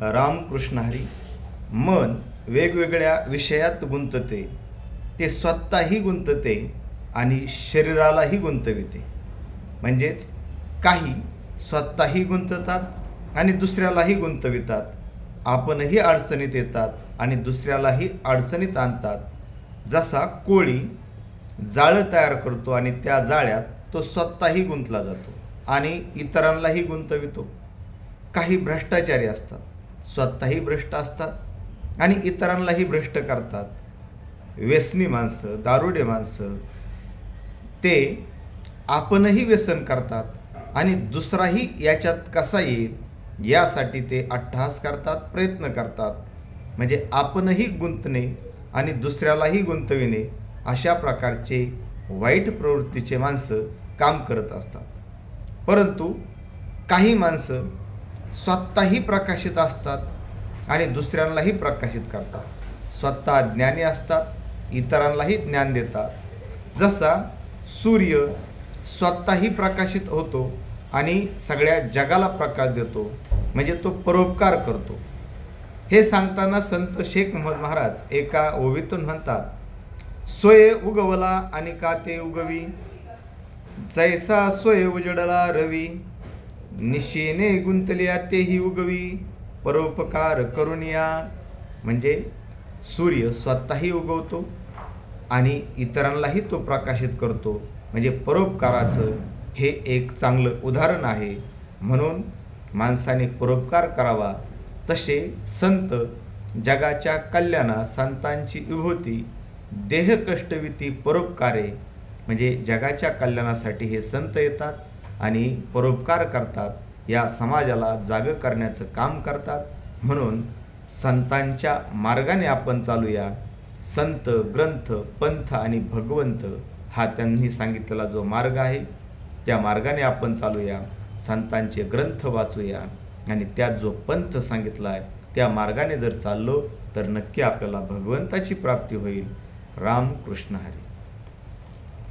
रामकृष्ण हरी. मन वेगवेगळ्या विषयात गुंतते, ते स्वतःही गुंतते आणि शरीरालाही गुंतविते. म्हणजेच काही स्वतःही गुंततात आणि दुसऱ्यालाही गुंतवितात. आपणही अडचणीत येतात आणि दुसऱ्यालाही अडचणीत आणतात. जसा कोळी जाळं तयार करतो आणि त्या जाळ्यात तो स्वतःही गुंतला जातो आणि इतरांनाही गुंतवितो. काही भ्रष्टाचारी असतात, स्वतःही भ्रष्ट असतात आणि इतरांनाही भ्रष्ट करतात. व्यसनी माणसं, दारुडे माणसं, ते आपणही व्यसन करतात आणि दुसराही याच्यात कसा येईल यासाठी ते अट्टहास करतात, प्रयत्न करतात. म्हणजे आपणही गुंतणे आणि दुसऱ्यालाही गुंतविणे अशा प्रकारचे वाईट प्रवृत्तीचे माणसं काम करत असतात. परंतु काही माणसं स्वतःही प्रकाशित असतात आणि दुसऱ्यांनाही प्रकाशित करतात. स्वतः ज्ञानी असतात, इतरांनाही ज्ञान देतात. जसा सूर्य स्वतःही प्रकाशित होतो आणि सगळ्या जगाला प्रकाश देतो, म्हणजे तो परोपकार करतो. हे सांगताना संत शेख महमद महाराज एका ओवीतून म्हणतात, सोये उगवला आणि का ते उगवी, जैसा सोये उजडला रवी, निशीने गुंतल्या तेही उगवी, परोपकार करुनिया. म्हणजे सूर्य स्वतःही उगवतो आणि इतरांनाही तो प्रकाशित करतो. म्हणजे परोपकाराचं हे एक चांगलं उदाहरण आहे. म्हणून माणसाने परोपकार करावा. तसे संत जगाच्या कल्याणा संतांची विभूती देह कष्टविती परोपकारे. म्हणजे जगाच्या कल्याणासाठी हे संत येतात आणि परोपकार करतात, या समाजाला जागं करण्याचं काम करतात. म्हणून संतांच्या मार्गाने आपण चालूया. संत, ग्रंथ, पंथ आणि भगवंत हा त्यांनी सांगितलेला जो मार्ग आहे त्या मार्गाने आपण चालूया. संतांचे ग्रंथ वाचूया आणि त्यात जो पंथ सांगितला आहे त्या मार्गाने जर चाललो तर नक्की आपल्याला भगवंताची प्राप्ती होईल. रामकृष्ण हरी.